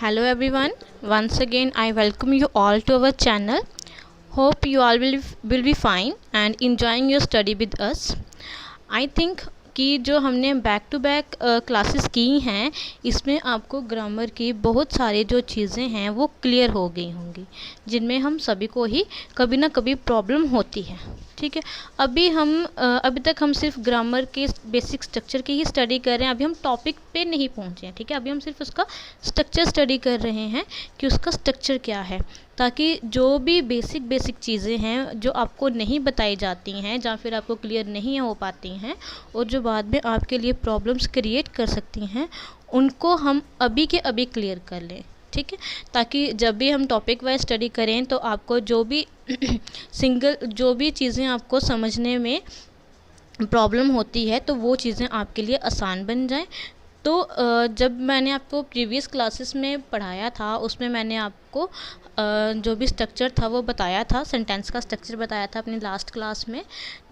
Hello everyone, once again I welcome you all to our channel. Hope you all will be fine and enjoying your study with us. I think कि जो हमने back to back classes की हैं इसमें आपको grammar की बहुत सारी जो चीज़ें हैं वो क्लियर हो गई होंगी, जिनमें हम सभी को ही कभी ना कभी प्रॉब्लम होती है। ठीक है, अभी तक हम सिर्फ ग्रामर के बेसिक स्ट्रक्चर की ही स्टडी कर रहे हैं। अभी हम टॉपिक पे नहीं पहुंचे हैं। ठीक है, अभी हम सिर्फ उसका स्ट्रक्चर स्टडी कर रहे हैं कि उसका स्ट्रक्चर क्या है, ताकि जो भी बेसिक चीज़ें हैं जो आपको नहीं बताई जाती हैं या फिर आपको क्लियर नहीं हो पाती हैं और जो बाद में आपके लिए प्रॉब्लम्स क्रिएट कर सकती हैं, उनको हम अभी के अभी क्लियर कर लें। ठीक है, ताकि जब भी हम टॉपिक वाइज स्टडी करें तो आपको जो भी जो भी चीज़ें आपको समझने में प्रॉब्लम होती है तो वो चीज़ें आपके लिए आसान बन जाएं। तो जब मैंने आपको प्रीवियस क्लासेस में पढ़ाया था उसमें मैंने आपको जो भी स्ट्रक्चर था वो बताया था, सेंटेंस का स्ट्रक्चर बताया था अपनी लास्ट क्लास में।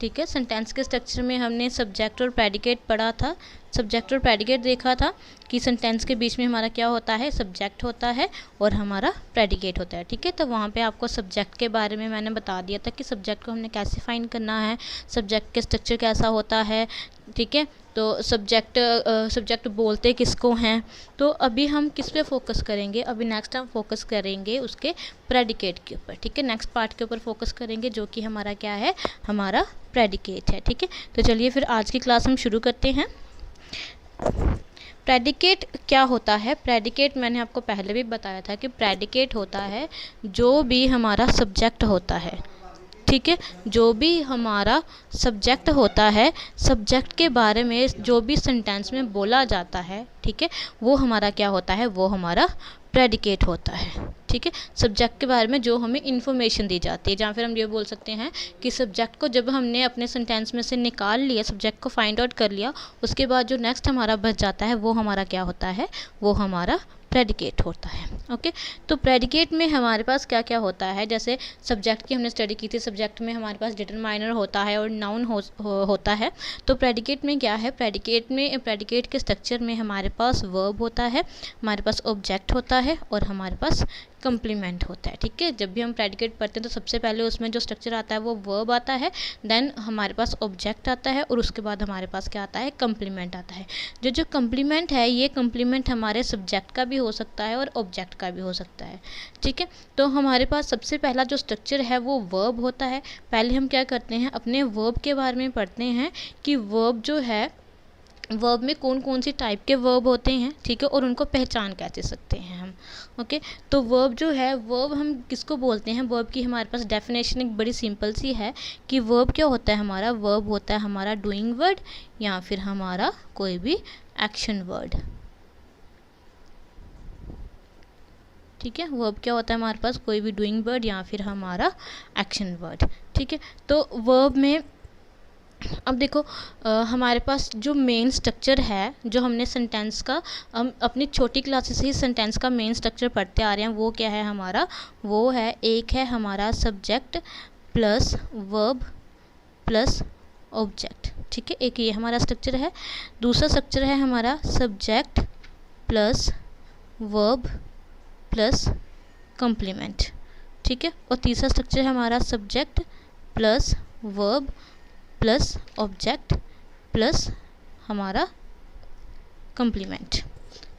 ठीक है, सेंटेंस के स्ट्रक्चर में हमने सब्जेक्ट और प्रेडिकेट पढ़ा था। सब्जेक्ट और प्रेडिकेट देखा था कि सेंटेंस के बीच में हमारा क्या होता है, सब्जेक्ट होता है और हमारा प्रेडिकेट होता है। ठीक है, तो वहाँ पे आपको सब्जेक्ट के बारे में मैंने बता दिया था कि सब्जेक्ट को हमने कैसे फाइंड करना है, सब्जेक्ट के स्ट्रक्चर कैसा होता है। ठीक है, तो सब्जेक्ट बोलते किसको हैं। तो अभी हम किस पे फोकस करेंगे, अभी नेक्स्ट हम फोकस करेंगे उसके प्रेडिकेट के ऊपर। ठीक है, नेक्स्ट पार्ट के ऊपर फोकस करेंगे जो कि हमारा क्या है, हमारा प्रेडिकेट है। ठीक है, तो चलिए फिर आज की क्लास हम शुरू करते हैं। प्रेडिकेट क्या होता है? प्रेडिकेट मैंने आपको पहले भी बताया था कि प्रेडिकेट होता है जो भी हमारा सब्जेक्ट होता है। ठीक है, जो भी हमारा सब्जेक्ट होता है, सब्जेक्ट के बारे में जो भी सेंटेंस में बोला जाता है, ठीक है, वो हमारा क्या होता है, वो हमारा प्रेडिकेट होता है। ठीक है, सब्जेक्ट के बारे में जो हमें इन्फॉर्मेशन दी जाती है, जहाँ फिर हम ये बोल सकते हैं कि सब्जेक्ट को जब हमने अपने सेंटेंस में से निकाल लिया, सब्जेक्ट को फाइंड आउट कर लिया, उसके बाद जो नेक्स्ट हमारा बच जाता है वो हमारा क्या होता है, वो हमारा प्रेडिकेट होता है। ओके, तो प्रेडिकेट में हमारे पास क्या क्या होता है, जैसे सब्जेक्ट की हमने स्टडी की थी, सब्जेक्ट में हमारे पास डिटरमाइनर होता है और नाउन होता है। तो प्रेडिकेट में क्या है, प्रेडिकेट के स्ट्रक्चर में हमारे पास वर्ब होता है, हमारे पास ऑब्जेक्ट होता है और हमारे पास कंप्लीमेंट होता है। ठीक है, जब भी हम प्रेडिकेट पढ़ते हैं तो सबसे पहले उसमें जो स्ट्रक्चर आता है वो वर्ब आता है, देन हमारे पास ऑब्जेक्ट आता है और उसके बाद हमारे पास क्या आता है, कंप्लीमेंट आता है। जो कंप्लीमेंट है, ये कंप्लीमेंट हमारे सब्जेक्ट का भी हो सकता है और ऑब्जेक्ट का भी हो सकता है। ठीक है, तो हमारे पास सबसे पहला जो स्ट्रक्चर है वो वर्ब होता है। पहले हम क्या करते हैं, अपने वर्ब के बारे में पढ़ते हैं कि वर्ब जो है, वर्ब में कौन कौन सी टाइप के वर्ब होते हैं। ठीक है, और उनको पहचान कैसे सकते हैं हम। ओके, तो वर्ब जो है, वर्ब हम किसको बोलते हैं, वर्ब की हमारे पास डेफिनेशन एक बड़ी सिंपल सी है कि वर्ब क्या होता है हमारा, वर्ब होता है हमारा डूइंग वर्ड या फिर हमारा कोई भी एक्शन वर्ड। ठीक है, वर्ब क्या होता है हमारे पास, कोई भी डूइंग वर्ड या फिर हमारा एक्शन वर्ड। ठीक है, तो वर्ब में अब देखो हमारे पास जो मेन स्ट्रक्चर है, जो हमने सेंटेंस का, हम अपनी छोटी क्लासेस से ही सेंटेंस का मेन स्ट्रक्चर पढ़ते आ रहे हैं, वो क्या है हमारा, वो है, एक है हमारा subject plus verb plus object. ठीक है, एक ये हमारा स्ट्रक्चर है। दूसरा स्ट्रक्चर है हमारा subject plus verb plus complement. ठीक है, और तीसरा स्ट्रक्चर है हमारा subject plus verb plus object plus हमारा कंप्लीमेंट।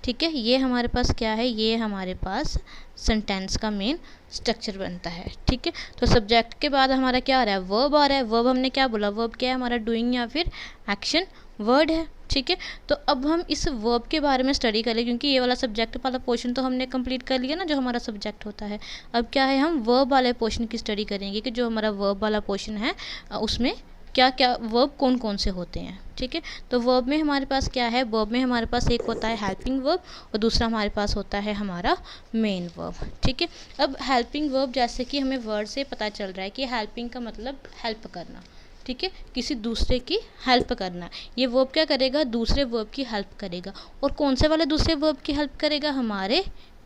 ठीक है, ये हमारे पास क्या है, ये हमारे पास सेंटेंस का मेन स्ट्रक्चर बनता है। ठीक है, तो सब्जेक्ट के बाद हमारा क्या आ रहा है, वर्ब आ रहा है। वर्ब हमने क्या बोला, वर्ब क्या है हमारा, डूइंग या फिर एक्शन वर्ड है। ठीक है, तो अब हम इस वर्ब के बारे में स्टडी करें, क्योंकि ये वाला सब्जेक्ट वाला पोर्शन तो हमने कंप्लीट कर लिया ना, जो हमारा सब्जेक्ट होता है। अब क्या है, हम वर्ब वाले पोर्शन की स्टडी करेंगे कि जो हमारा वर्ब वाला पोर्शन है उसमें क्या क्या वर्ब कौन कौन से होते हैं। ठीक है, तो वर्ब में हमारे पास क्या है, वर्ब में हमारे पास एक होता है हेल्पिंग वर्ब और दूसरा हमारे पास होता है हमारा मेन वर्ब। ठीक है, अब हेल्पिंग वर्ब, जैसे कि हमें वर्ड से पता चल रहा है कि हेल्पिंग का मतलब हेल्प करना। ठीक है, किसी दूसरे की हेल्प करना। ये वर्ब क्या करेगा, दूसरे वर्ब की हेल्प करेगा। और कौन से वाले दूसरे वर्ब की हेल्प करेगा, हमारे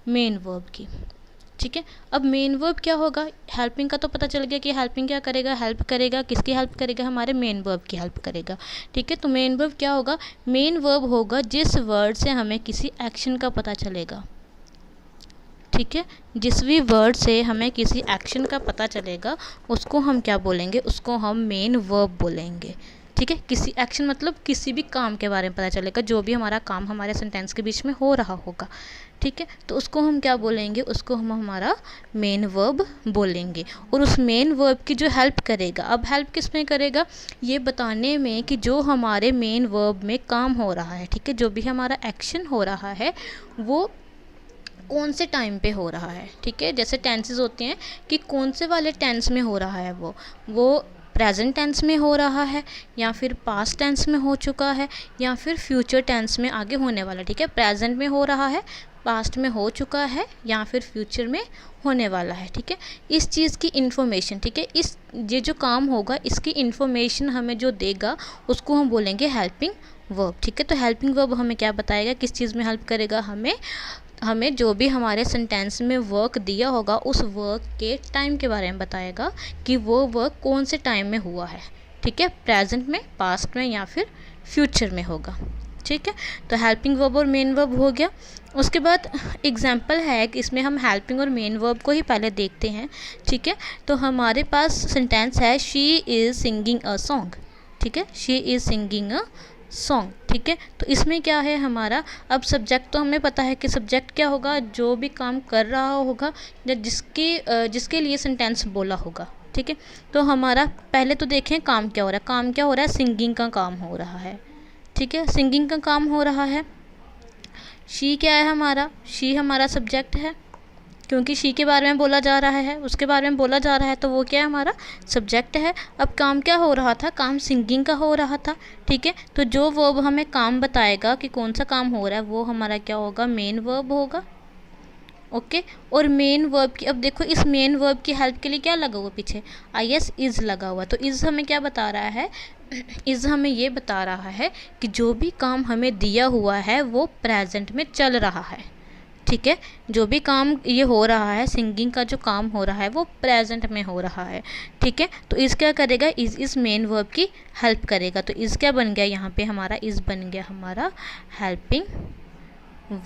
मेन वर्ब की। ठीक है, अब मेन वर्ब क्या होगा, हेल्पिंग का तो पता चल गया कि हेल्पिंग क्या करेगा, हेल्प करेगा, किसकी हेल्प करेगा, हमारे मेन वर्ब की हेल्प करेगा। ठीक है, तो मेन वर्ब क्या होगा, मेन वर्ब होगा जिस वर्ड से हमें किसी एक्शन का पता चलेगा। ठीक है, जिस भी वर्ड से हमें किसी एक्शन का पता चलेगा उसको हम क्या बोलेंगे, उसको हम मेन वर्ब बोलेंगे। ठीक है, किसी एक्शन मतलब किसी भी काम के बारे में पता चलेगा, जो भी हमारा काम हमारे सेंटेंस के बीच में हो रहा होगा। ठीक है, तो उसको हम क्या बोलेंगे, उसको हम हमारा मेन वर्ब बोलेंगे। और उस मेन वर्ब की जो हेल्प करेगा, अब हेल्प किस में करेगा, ये बताने में कि जो हमारे मेन वर्ब में काम हो रहा है, ठीक है, जो भी हमारा एक्शन हो रहा है वो कौन से टाइम पे हो रहा है। ठीक है, जैसे टेंसेस होते हैं कि कौन से वाले टेंस में हो रहा है, वो प्रेजेंट टेंस में हो रहा है या फिर पास्ट टेंस में हो चुका है या फिर फ्यूचर टेंस में आगे होने वाला। ठीक है, प्रेजेंट में हो रहा है, पास्ट में हो चुका है या फिर फ्यूचर में होने वाला है। ठीक है, इस चीज़ की इन्फॉर्मेशन, ठीक है, ये जो काम होगा इसकी इन्फॉर्मेशन हमें जो देगा उसको हम बोलेंगे हेल्पिंग वर्ब। ठीक है, तो हेल्पिंग वर्ब हमें क्या बताएगा, किस चीज़ में हेल्प करेगा, हमें जो भी हमारे सेंटेंस में वर्क दिया होगा उस वर्क के टाइम के बारे में बताएगा कि वो वर्क कौन से टाइम में हुआ है। ठीक है, प्रेजेंट में, पास्ट में या फिर फ्यूचर में होगा। ठीक है, तो हेल्पिंग वर्ब और मेन वर्ब हो गया। उसके बाद एग्जाम्पल है कि इसमें हम हेल्पिंग और मेन वर्ब को ही पहले देखते हैं। ठीक है, तो हमारे पास सेंटेंस है she is singing a song. ठीक है, she is singing a song. ठीक है, तो इसमें क्या है हमारा, अब सब्जेक्ट तो हमें पता है कि सब्जेक्ट क्या होगा, जो भी काम कर रहा होगा या जिसके लिए सेंटेंस बोला होगा। ठीक है, तो हमारा पहले तो देखें काम क्या हो रहा है, काम क्या हो रहा है, सिंगिंग का काम हो रहा है। ठीक है, सिंगिंग का काम हो रहा है। शी क्या है हमारा, शी हमारा सब्जेक्ट है क्योंकि शी के बारे में बोला जा रहा है, उसके बारे में बोला जा रहा है, तो वो क्या है हमारा सब्जेक्ट है। अब काम क्या हो रहा था, काम सिंगिंग का हो रहा था। ठीक है, तो जो वर्ब हमें काम बताएगा कि कौन सा काम हो रहा है वो हमारा क्या होगा, मेन वर्ब होगा। ओके, और मेन वर्ब की, अब देखो इस मेन वर्ब की हेल्प के लिए क्या लगा हुआ पीछे, IS इज़ लगा हुआ। तो इज़ हमें क्या बता रहा है, इज़ हमें ये बता रहा है कि जो भी काम हमें दिया हुआ है वो प्रेजेंट में चल रहा है। ठीक है, जो भी काम ये हो रहा है, सिंगिंग का जो काम हो रहा है वो प्रेजेंट में हो रहा है। ठीक है, तो इस क्या करेगा, इस मेन वर्ब की हेल्प करेगा। तो इस क्या बन गया यहाँ पे हमारा, इस बन गया हमारा हेल्पिंग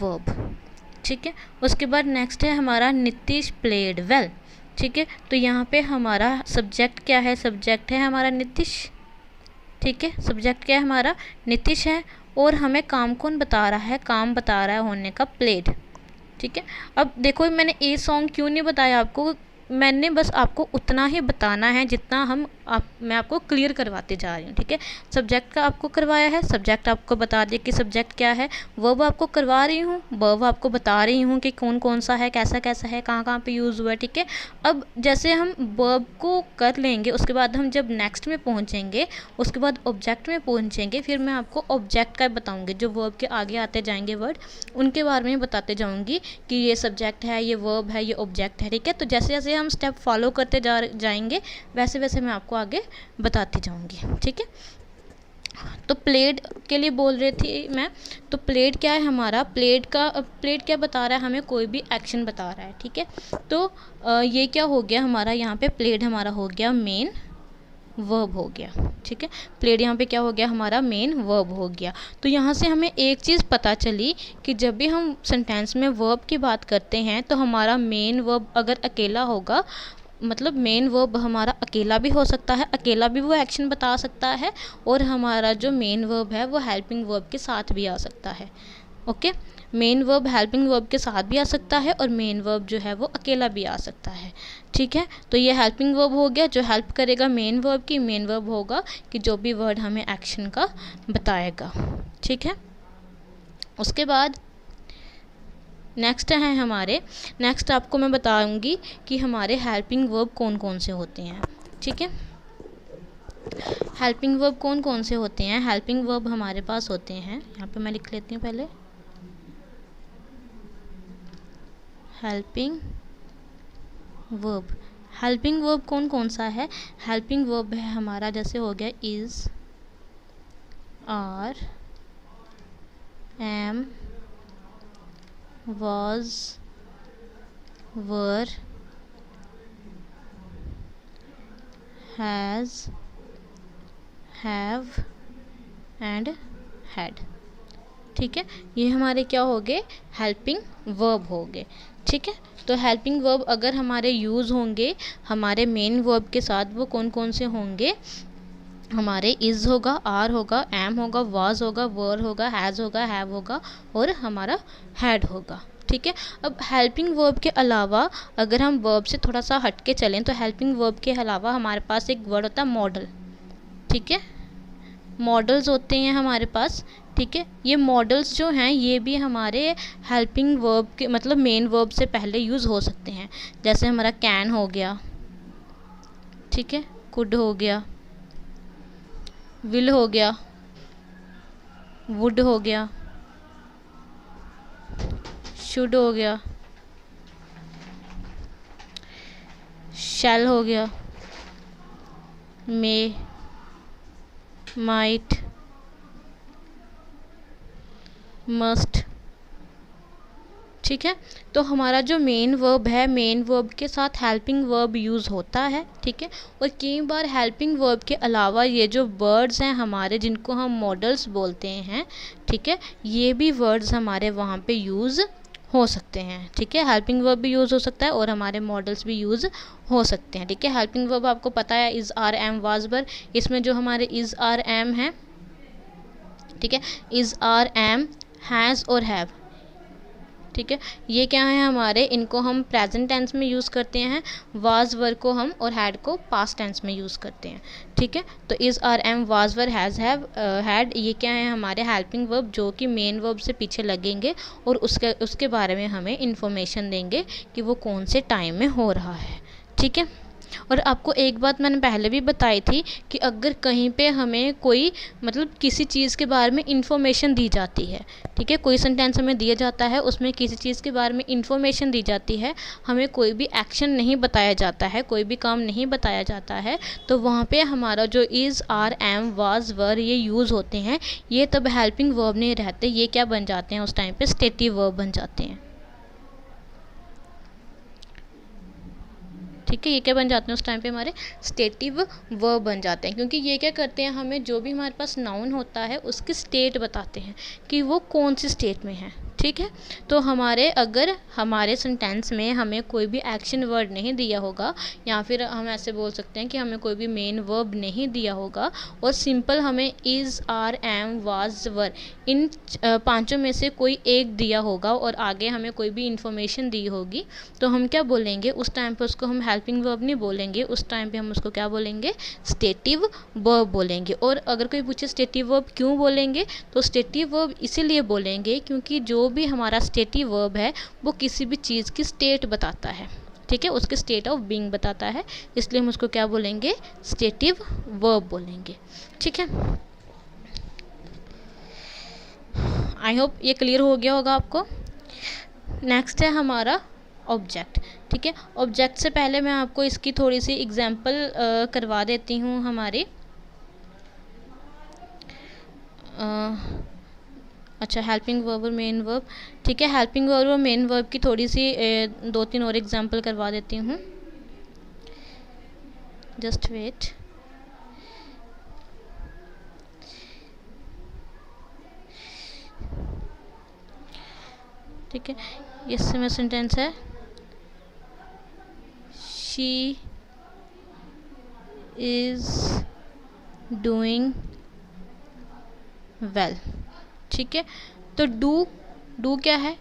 वर्ब। ठीक है, उसके बाद नेक्स्ट है हमारा नितिश प्लेड वेल। ठीक है, तो यहाँ पे हमारा सब्जेक्ट क्या है, सब्जेक्ट है हमारा नितिश। ठीक है, सब्जेक्ट क्या है हमारा, नितिश है। और हमें काम कौन बता रहा है, काम बता रहा है होने का प्लेड। ठीक है, अब देखो मैंने ए सॉन्ग क्यों नहीं बताया आपको, मैंने बस आपको उतना ही बताना है जितना मैं आपको क्लियर करवाते जा रही हूँ। ठीक है, सब्जेक्ट का आपको करवाया है, सब्जेक्ट आपको बता दिया कि सब्जेक्ट क्या है, वर्ब आपको करवा रही हूँ, वर्ब आपको बता रही हूँ कि कौन कौन सा है, कैसा कैसा है, कहाँ कहाँ पे यूज़ हुआ है। ठीक है, अब जैसे हम वर्ब को कर लेंगे उसके बाद हम जब नेक्स्ट में पहुँचेंगे उसके बाद ऑब्जेक्ट में पहुँचेंगे, फिर मैं आपको ऑब्जेक्ट का बताऊँगी, जो वर्ब के आगे आते जाएंगे वर्ड उनके बारे में बताते जाऊँगी कि ये सब्जेक्ट है, ये वर्ब है, ये ऑब्जेक्ट है। ठीक है, तो जैसे जैसे हम स्टेप फॉलो करते जाएंगे वैसे वैसे मैं आपको आगे बताती जाऊंगी। ठीक है, तो प्लेड के लिए बोल रही थी मैं, तो प्लेड क्या है हमारा, प्लेड क्या बता रहा है, हमें कोई भी एक्शन बता रहा है। ठीक है, तो ये क्या हो गया हमारा, यहाँ पे प्लेड हमारा हो गया मेन वर्ब हो गया। ठीक है, प्लेड यहाँ पे क्या हो गया हमारा, मेन वर्ब हो गया। तो यहाँ से हमें एक चीज़ पता चली कि जब भी हम सेंटेंस में वर्ब की बात करते हैं तो हमारा मेन वर्ब अगर अकेला होगा, मतलब मेन वर्ब हमारा अकेला भी हो सकता है, अकेला भी वो एक्शन बता सकता है, और हमारा जो मेन वर्ब है वो हेल्पिंग वर्ब के साथ भी आ सकता है। Okay, main verb helping verb के साथ भी आ सकता है और मेन वर्ब जो है वो अकेला भी आ सकता है। ठीक है, तो ये हेल्पिंग वर्ब हो गया जो हेल्प करेगा मेन वर्ब की। मेन वर्ब होगा कि जो भी वर्ड हमें एक्शन का बताएगा। ठीक है, उसके बाद नेक्स्ट है हमारे, नेक्स्ट आपको मैं बताऊंगी कि हमारे हेल्पिंग वर्ब कौन कौन से होते हैं। ठीक है, हेल्पिंग वर्ब कौन कौन से होते हैं, हेल्पिंग वर्ब हमारे पास होते हैं, यहाँ पे मैं लिख लेती हूँ पहले, हेल्पिंग वर्ब। हेल्पिंग वर्ब कौन कौन सा है, हेल्पिंग वर्ब है हमारा जैसे हो गया is, are, am, was, were, has, have and had। ठीक है, ये हमारे क्या हो गए, हेल्पिंग वर्ब हो गए। ठीक है, तो हेल्पिंग वर्ब अगर हमारे यूज़ होंगे हमारे मेन वर्ब के साथ, वो कौन कौन से होंगे, हमारे इज़ होगा, आर होगा, एम होगा, वाज होगा, वर होगा, हैज़ होगा, हैव होगा और हमारा हैड होगा। ठीक है, अब हेल्पिंग वर्ब के अलावा अगर हम वर्ब से थोड़ा सा हट के चलें तो हेल्पिंग वर्ब के अलावा हमारे पास एक वर्ड होता है मॉडल। ठीक है, मॉडल्स होते हैं हमारे पास। ठीक है, ये मॉडल्स जो हैं ये भी हमारे हेल्पिंग वर्ब के मतलब मेन वर्ब से पहले यूज़ हो सकते हैं। जैसे हमारा कैन हो गया, ठीक है, कुड हो गया, विल हो गया, वुड हो गया, शुड हो गया, शैल हो गया, मे, माइट, मस्ट। ठीक है, तो हमारा जो मेन वर्ब है, मेन वर्ब के साथ हेल्पिंग वर्ब यूज़ होता है। ठीक है, और कई बार हेल्पिंग वर्ब के अलावा ये जो वर्ड्स हैं हमारे जिनको हम मॉडल्स बोलते हैं, ठीक है, ये भी वर्ड्स हमारे वहाँ पे यूज़ हो सकते हैं। ठीक है, हेल्पिंग वर्ब भी यूज़ हो सकता है और हमारे मॉडल्स भी यूज़ हो सकते हैं। ठीक है, हेल्पिंग वर्ब आपको पता है इज़, आर, एम, वाज, वर। इसमें जो हमारे इज़, आर, एम है, ठीक है, इज़, आर, एम, हैज़ और हैव। ठीक है, ये क्या है हमारे, इनको हम प्रेजेंट टेंस में यूज़ करते हैं, वाज, वर को हम और हैड को पास्ट टेंस में यूज़ करते हैं। ठीक है, तो is, are, am, was, were, has, have, had, ये क्या है हमारे हेल्पिंग वर्ब जो कि मेन वर्ब से पीछे लगेंगे और उसके बारे में हमें इंफॉर्मेशन देंगे कि वो कौन से टाइम में हो रहा है। ठीक है, और आपको एक बात मैंने पहले भी बताई थी कि अगर कहीं पे हमें कोई मतलब किसी चीज़ के बारे में इंफॉर्मेशन दी जाती है, ठीक है, कोई सेंटेंस हमें दिया जाता है, उसमें किसी चीज़ के बारे में इंफॉर्मेशन दी जाती है, हमें कोई भी एक्शन नहीं बताया जाता है, कोई भी काम नहीं बताया जाता है, तो वहाँ पे हमारा जो इज़, आर, एम, वाज, वर ये यूज़ होते हैं, ये तब हेल्पिंग वर्ब नहीं रहते, ये क्या बन जाते हैं उस टाइम पे, स्टेटिव वर्ब बन जाते हैं। ठीक है, ये क्या बन जाते हैं उस टाइम पे, हमारे स्टेटिव वर्ब बन जाते हैं, क्योंकि ये क्या करते हैं, हमें जो भी हमारे पास नाउन होता है उसकी स्टेट बताते हैं कि वो कौन सी स्टेट में है। ठीक है, तो हमारे अगर हमारे सेंटेंस में हमें कोई भी एक्शन वर्ड नहीं दिया होगा, या फिर हम ऐसे बोल सकते हैं कि हमें कोई भी मेन वर्ब नहीं दिया होगा और सिंपल हमें इज़, आर, एम, वाज, वर इन पांचों में से कोई एक दिया होगा और आगे हमें कोई भी इंफॉर्मेशन दी होगी, तो हम क्या बोलेंगे उस टाइम पे, उसको हम हेल्पिंग वर्ब नहीं बोलेंगे, उस टाइम पे हम उसको क्या बोलेंगे, स्टेटिव वर्ब बोलेंगे। और अगर कोई पूछे स्टेटिव वर्ब क्यों बोलेंगे, तो स्टेटिव वर्ब इसीलिए बोलेंगे क्योंकि जो भी हमारा स्टेटिव वर्ब है वो किसी भी चीज़ की स्टेट बताता है। ठीक है, उसके स्टेट ऑफ बीइंग बताता है, इसलिए हम उसको क्या बोलेंगे, स्टेटिव वर्ब बोलेंगे। ठीक है, आई होप ये क्लियर हो गया होगा आपको। नेक्स्ट है हमारा ऑब्जेक्ट। ठीक है, ऑब्जेक्ट से पहले मैं आपको इसकी थोड़ी सी एग्जांपल करवा देती हूँ हमारी। अच्छा, हेल्पिंग वर्ब और मेन वर्ब। ठीक है, हेल्पिंग वर्ब और मेन वर्ब की थोड़ी सी 2-3 और एग्जांपल करवा देती हूँ, जस्ट वेट। ठीक है, इससे में सेंटेंस है, शी इज़ डूइंग वेल। ठीक है, तो डू क्या है,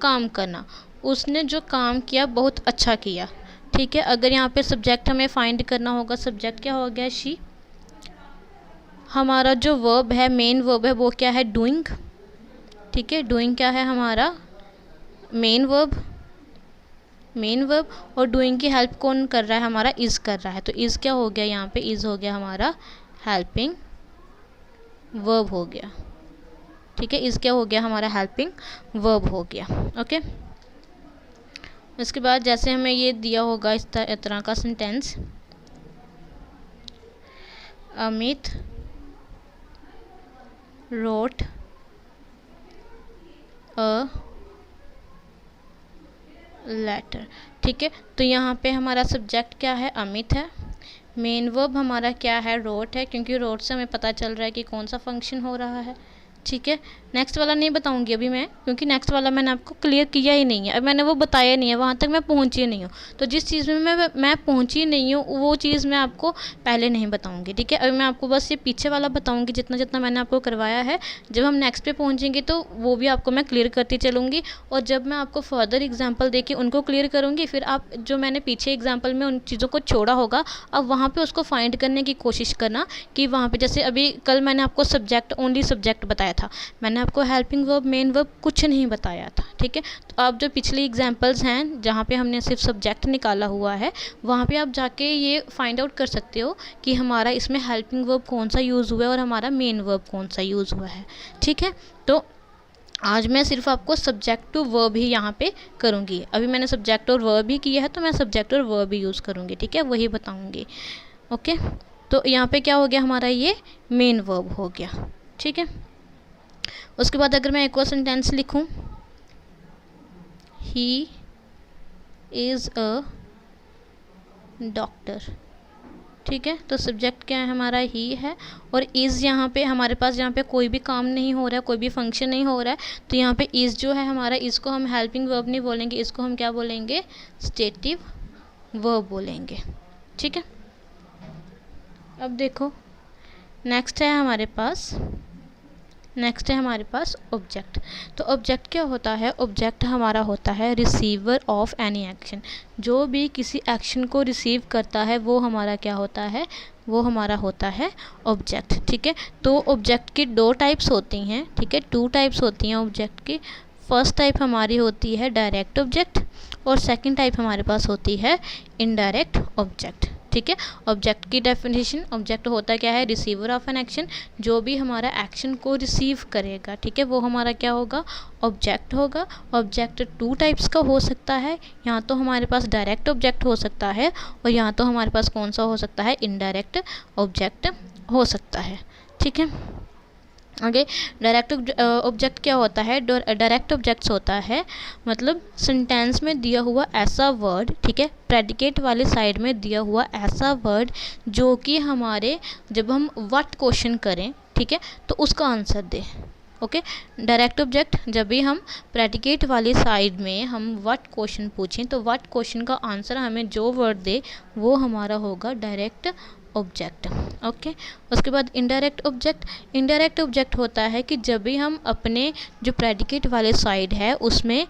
काम करना, उसने जो काम किया बहुत अच्छा किया। ठीक है, अगर यहाँ पे सब्जेक्ट हमें फाइंड करना होगा, सब्जेक्ट क्या हो गया, शी। हमारा जो वर्ब है, मेन वर्ब है, वो क्या है, डूइंग। ठीक है, डूइंग क्या है हमारा, मेन वर्ब। और डूइंग की हेल्प कौन कर रहा है, हमारा इज़ कर रहा है, तो इज़ क्या हो गया, यहाँ पे इज़ हो गया हमारा हेल्पिंग वर्ब हो गया। ठीक है, इज़ क्या हो गया, हमारा हेल्पिंग वर्ब हो गया। ओके, इसके बाद जैसे हमें ये दिया होगा इस तरह का sentence, Amit wrote a letter. ठीक है, तो यहाँ पे हमारा सब्जेक्ट क्या है, अमित है। मेन वर्ब हमारा क्या है, रोट है, क्योंकि रोट से हमें पता चल रहा है कि कौन सा फंक्शन हो रहा है। ठीक है। नेक्स्ट वाला नहीं बताऊंगी अभी मैं, क्योंकि नेक्स्ट वाला मैंने आपको क्लियर किया ही नहीं है, अब मैंने वो बताया नहीं है, वहाँ तक मैं पहुँची नहीं हूँ। तो जिस चीज़ में मैं पहुँची नहीं हूँ वो चीज़ मैं आपको पहले नहीं बताऊंगी, ठीक है। अभी मैं आपको बस ये पीछे वाला बताऊंगी, जितना जितना मैंने आपको करवाया है। जब हम नेक्स्ट पे पहुँचेंगे तो वो भी आपको मैं क्लियर करती चलूँगी, और जब मैं आपको फर्दर एग्जाम्पल दे के उनको क्लियर करूँगी, फिर आप जो मैंने पीछे एग्जाम्पल में उन चीज़ों को छोड़ा होगा, अब वहाँ पर उसको फाइंड करने की कोशिश करना कि वहाँ पर, जैसे अभी कल मैंने आपको सब्जेक्ट, ओनली सब्जेक्ट बताया था, मैंने आपको हेल्पिंग वर्ब, मेन वर्ब कुछ नहीं बताया था, ठीक है। तो आप जो पिछली एग्जांपल्स हैं जहाँ पे हमने सिर्फ सब्जेक्ट निकाला हुआ है, वहाँ पे आप जाके ये फाइंड आउट कर सकते हो कि हमारा इसमें हेल्पिंग वर्ब कौन सा यूज़ हुआ है और हमारा मेन वर्ब कौन सा यूज़ हुआ है, ठीक है। तो आज मैं सिर्फ आपको सब्जेक्ट टू वर्ब ही यहाँ पे करूँगी। अभी मैंने सब्जेक्ट और वर्ब ही किया है, तो मैं सब्जेक्ट और वर्ब ही यूज़ करूँगी, ठीक है, वही बताऊँगी। ओके, तो यहाँ पे क्या हो गया हमारा, ये मेन वर्ब हो गया, ठीक है। उसके बाद अगर मैं एक और सेंटेंस लिखूं, ही इज़ अ डॉक्टर, ठीक है। तो सब्जेक्ट क्या है हमारा, ही है, और इज़ यहाँ पे हमारे पास, यहाँ पे कोई भी काम नहीं हो रहा है, कोई भी फंक्शन नहीं हो रहा है, तो यहाँ पे इज़ जो है हमारा, इसको हम हेल्पिंग वर्ब नहीं बोलेंगे, इसको हम क्या बोलेंगे, स्टेटिव वर्ब बोलेंगे, ठीक है। अब देखो नेक्स्ट है हमारे पास ऑब्जेक्ट। तो ऑब्जेक्ट क्या होता है, ऑब्जेक्ट हमारा होता है रिसीवर ऑफ एनी एक्शन। जो भी किसी एक्शन को रिसीव करता है वो हमारा क्या होता है, वो हमारा होता है ऑब्जेक्ट, ठीक है। तो ऑब्जेक्ट की दो टाइप्स होती हैं, ठीक है, 2 टाइप्स होती हैं ऑब्जेक्ट की। फर्स्ट टाइप हमारी होती है डायरेक्ट ऑब्जेक्ट, और सेकंड टाइप हमारे पास होती है इनडायरेक्ट ऑब्जेक्ट, ठीक है। ऑब्जेक्ट की डेफिनेशन, ऑब्जेक्ट होता क्या है, रिसीवर ऑफ एन एक्शन। जो भी हमारा एक्शन को रिसीव करेगा, ठीक है, वो हमारा क्या होगा, ऑब्जेक्ट होगा। ऑब्जेक्ट 2 टाइप्स का हो सकता है, यहाँ तो हमारे पास डायरेक्ट ऑब्जेक्ट हो सकता है, और यहाँ तो हमारे पास कौन सा हो सकता है, इनडायरेक्ट ऑब्जेक्ट हो सकता है, ठीक है। आगे डायरेक्ट ऑब्जेक्ट क्या होता है, डायरेक्ट ऑब्जेक्ट्स होता है मतलब सेंटेंस में दिया हुआ ऐसा वर्ड, ठीक है, प्रेडिकेट वाले साइड में दिया हुआ ऐसा वर्ड जो कि हमारे, जब हम व्हाट क्वेश्चन करें, ठीक है, तो उसका आंसर दे। ओके, डायरेक्ट ऑब्जेक्ट, जब भी हम प्रेडिकेट वाली साइड में हम व्हाट क्वेश्चन पूछें, तो व्हाट क्वेश्चन का आंसर हमें जो वर्ड दे वो हमारा होगा डायरेक्ट ऑब्जेक्ट। ओके, उसके बाद इनडायरेक्ट ऑब्जेक्ट। इनडायरेक्ट ऑब्जेक्ट होता है कि जब भी हम अपने जो प्रेडिकेट वाले साइड है उसमें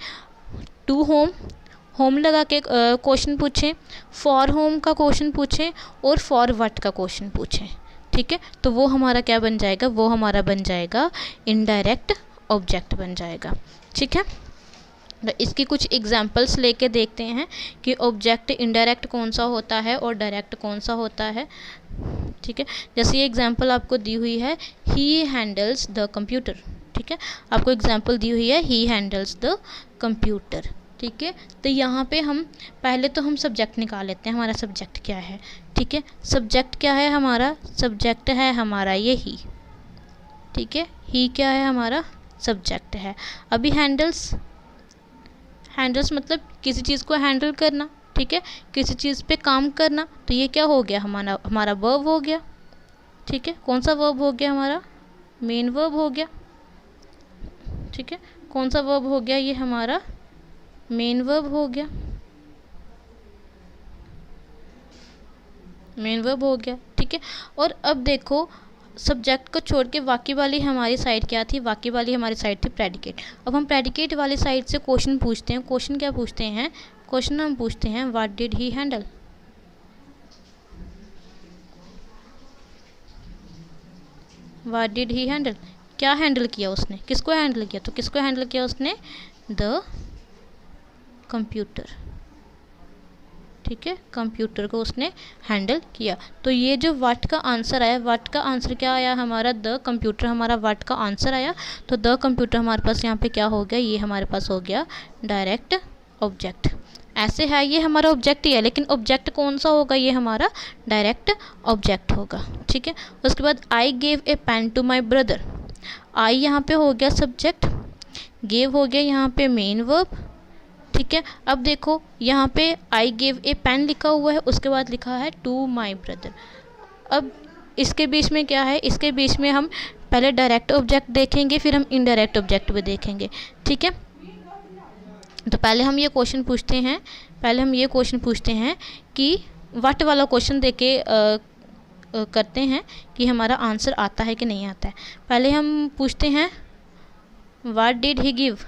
टू होम लगा के क्वेश्चन पूछें, फॉर होम का क्वेश्चन पूछें, और फॉर व्हाट का क्वेश्चन पूछें, ठीक है, तो वो हमारा क्या बन जाएगा, वो हमारा बन जाएगा इनडायरेक्ट ऑब्जेक्ट बन जाएगा, ठीक है। तो इसकी कुछ एग्जांपल्स लेके देखते हैं कि ऑब्जेक्ट इनडायरेक्ट कौन सा होता है और डायरेक्ट कौन सा होता है, ठीक है। जैसे ये एग्जांपल आपको दी हुई है, ही हैंडल्स द कंप्यूटर, ठीक है, आपको एग्जांपल दी हुई है ही हैंडल्स द कंप्यूटर, ठीक है। तो यहाँ पे हम पहले तो हम सब्जेक्ट निकाल लेते हैं, हमारा सब्जेक्ट क्या है, ठीक है। सब्जेक्ट क्या है हमारा, सब्जेक्ट है हमारा ये ही, ठीक है, ही क्या है हमारा, सब्जेक्ट है। अभी हैंडल्स मतलब किसी चीज़ को हैंडल करना, ठीक है, किसी चीज़ पे काम करना, तो ये क्या हो गया, हमारा वर्ब हो गया, ठीक है। कौन सा वर्ब हो गया हमारा, मेन वर्ब हो गया, ठीक है। कौन सा वर्ब हो गया, ये हमारा मेन वर्ब हो गया, मेन वर्ब हो गया, ठीक है। और अब देखो सब्जेक्ट को छोड़ के बाकी वाली हमारी साइड क्या थी, बाकी वाली हमारी साइड थी प्रेडिकेट। अब हम प्रेडिकेट वाली साइड से क्वेश्चन पूछते हैं। क्वेश्चन क्या पूछते हैं, क्वेश्चन हम पूछते हैं what did he handle, what did he handle, क्या हैंडल किया उसने, किसको हैंडल किया, तो किसको हैंडल किया उसने, द कंप्यूटर, ठीक है, कंप्यूटर को उसने हैंडल किया। तो ये जो व्हाट का आंसर आया, व्हाट का आंसर क्या आया हमारा, द कंप्यूटर हमारा व्हाट का आंसर आया। तो द कंप्यूटर हमारे पास यहाँ पे क्या हो गया, ये हमारे पास हो गया डायरेक्ट ऑब्जेक्ट। ऐसे है ये हमारा ऑब्जेक्ट ही है, लेकिन ऑब्जेक्ट कौन सा होगा, ये हमारा डायरेक्ट ऑब्जेक्ट होगा, ठीक है। उसके बाद I gave a pen to my brother, I यहाँ पे हो गया सब्जेक्ट, गेव हो गया यहाँ पे मेन वर्ब, ठीक है। अब देखो यहाँ पे आई गिव ए पेन लिखा हुआ है, उसके बाद लिखा है टू माई ब्रदर। अब इसके बीच में क्या है, इसके बीच में हम पहले डायरेक्ट ऑब्जेक्ट देखेंगे, फिर हम इनडायरेक्ट ऑब्जेक्ट भी देखेंगे, ठीक है। तो पहले हम ये क्वेश्चन पूछते हैं कि व्हाट वाला क्वेश्चन देके करते हैं कि हमारा आंसर आता है कि नहीं आता है। पहले हम पूछते हैं what did he give,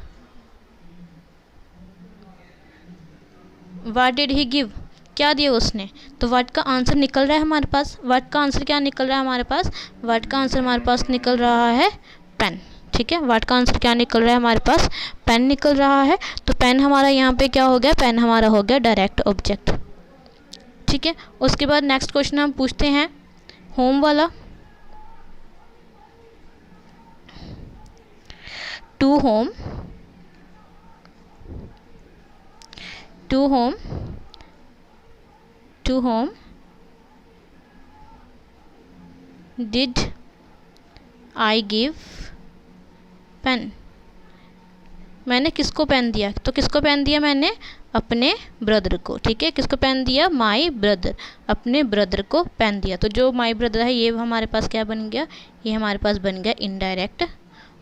what did he give, क्या दिया उसने। तो व्हाट का आंसर निकल रहा है हमारे पास। व्हाट का आंसर क्या निकल रहा है हमारे पास, व्हाट का आंसर हमारे पास निकल रहा है पेन, ठीक है। व्हाट का आंसर क्या निकल रहा है हमारे पास, पेन निकल रहा है। तो पेन हमारा यहाँ पे क्या हो गया, पेन हमारा हो गया डायरेक्ट ऑब्जेक्ट, ठीक है। उसके बाद नेक्स्ट क्वेश्चन हम पूछते हैं होम वाला, to home, to home, to home did I give pen, मैंने किसको पेन दिया, तो किसको पेन दिया मैंने, अपने ब्रदर को, ठीक है। किसको पेन दिया, माई ब्रदर, अपने ब्रदर को पेन दिया। तो जो माई ब्रदर है ये हमारे पास क्या बन गया, ये हमारे पास बन गया इनडायरेक्ट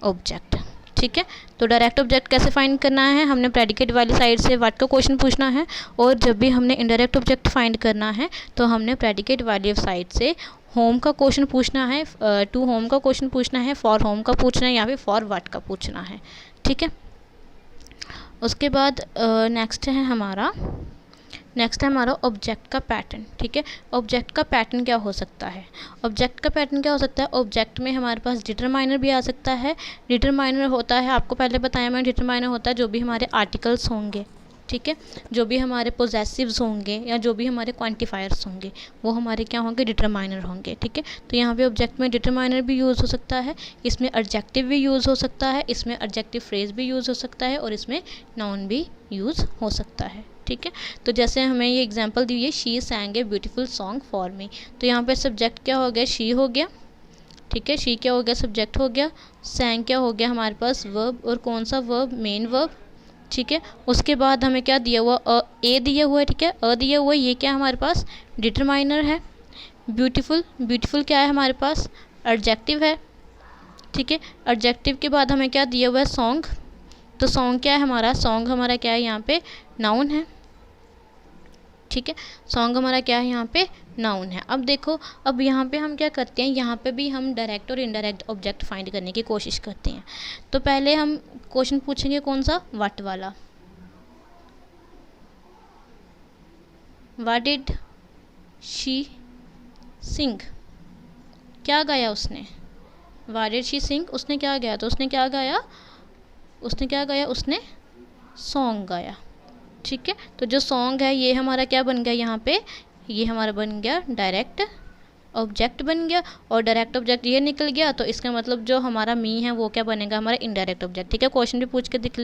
ऑब्जेक्ट, ठीक है। तो डायरेक्ट ऑब्जेक्ट कैसे फाइंड करना है, हमने प्रेडिकेट वाली साइड से व्हाट का क्वेश्चन पूछना है, और जब भी हमने इनडायरेक्ट ऑब्जेक्ट फाइंड करना है तो हमने प्रेडिकेट वाली साइड से होम का क्वेश्चन पूछना है, टू होम का क्वेश्चन पूछना है, फॉर होम का पूछना है, या फिर फॉर व्हाट का पूछना है, ठीक है। उसके बाद नेक्स्ट है हमारा ऑब्जेक्ट का पैटर्न, ठीक है। ऑब्जेक्ट का पैटर्न क्या हो सकता है, ऑब्जेक्ट का पैटर्न क्या हो सकता है, ऑब्जेक्ट में हमारे पास डिटरमाइनर भी आ सकता है। डिटरमाइनर होता है, आपको पहले बताया मैंने, डिटरमाइनर होता है जो भी हमारे आर्टिकल्स होंगे, ठीक है, जो भी हमारे पोजेसिव्स होंगे या जो भी हमारे क्वांटिफायर्स होंगे वो हमारे क्या होंगे, डिटरमाइनर होंगे, ठीक है। तो यहाँ पे ऑब्जेक्ट में डिटरमाइनर भी यूज़ हो सकता है, इसमें एडजेक्टिव भी यूज़ हो सकता है, इसमें एडजेक्टिव फ्रेज भी यूज़ हो सकता है, और इसमें नाउन भी यूज़ हो सकता है, ठीक है। तो जैसे हमें ये एग्जांपल दी है, she सैंग a beautiful song for me, तो यहाँ पे सब्जेक्ट क्या हो गया, शी हो गया, ठीक है। शी क्या हो गया, सब्जेक्ट हो गया। सैंग क्या हो गया हमारे पास, वर्ब, और कौन सा वर्ब, मेन वर्ब, ठीक है। उसके बाद हमें क्या दिया हुआ, ए दिया हुआ है, ठीक है, दिया हुआ है, ये क्या है हमारे पास, डिटरमाइनर है। ब्यूटीफुल, ब्यूटीफुल क्या है हमारे पास, एडजेक्टिव है, ठीक है। एडजेक्टिव के बाद हमें क्या दिया हुआ है, सॉन्ग, तो सॉन्ग क्या है हमारा, सॉन्ग हमारा क्या है यहाँ पे, नाउन है, ठीक है। सॉन्ग हमारा क्या है यहाँ पे, नाउन है। अब देखो, अब यहाँ पे हम क्या करते हैं, यहाँ पे भी हम डायरेक्ट और इनडायरेक्ट ऑब्जेक्ट फाइंड करने की कोशिश करते हैं। तो पहले हम क्वेश्चन पूछेंगे कौन सा, व्हाट वाला, व्हाट डिड शी सिंग, क्या गाया उसने, व्हाट डिड शी सिंग, उसने क्या गाया, तो उसने क्या गाया, उसने सॉन्ग गाया, ठीक है। तो जो सॉन्ग है ये हमारा क्या बन गया यहाँ पे, ये हमारा बन गया डायरेक्ट ऑब्जेक्ट बन गया, और डायरेक्ट ऑब्जेक्ट ये निकल गया, तो इसका मतलब जो हमारा मी है वो क्या बनेगा, हमारा इनडायरेक्ट ऑब्जेक्ट, ठीक है। क्वेश्चन भी पूछ के देख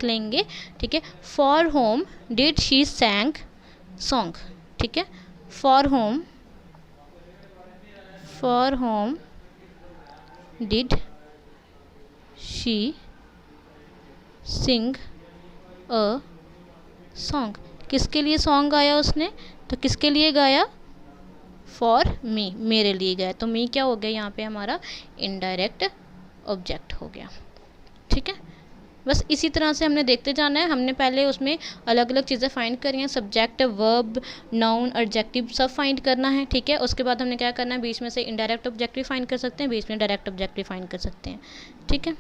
लेंगे, ठीक है। For home did she सैंग song, ठीक है। For home did she Singh a song, किसके लिए सॉन्ग गाया उसने, तो किसके लिए गाया, फॉर मी, मेरे लिए गाया। तो मी क्या हो गया यहाँ पे हमारा इनडायरेक्ट ऑब्जेक्ट हो गया, ठीक है। बस इसी तरह से हमने देखते जाना है। हमने पहले उसमें अलग अलग चीज़ें फाइंड करी हैं, सब्जेक्ट, वर्ब, नाउन, एडजेक्टिव सब फाइंड करना है, ठीक है। उसके बाद हमने क्या करना है, बीच में से इनडायरेक्ट ऑब्जेक्ट भी फाइंड कर सकते हैं, बीच में डायरेक्ट ऑब्जेक्ट भी फाइंड कर सकते हैं, ठीक है।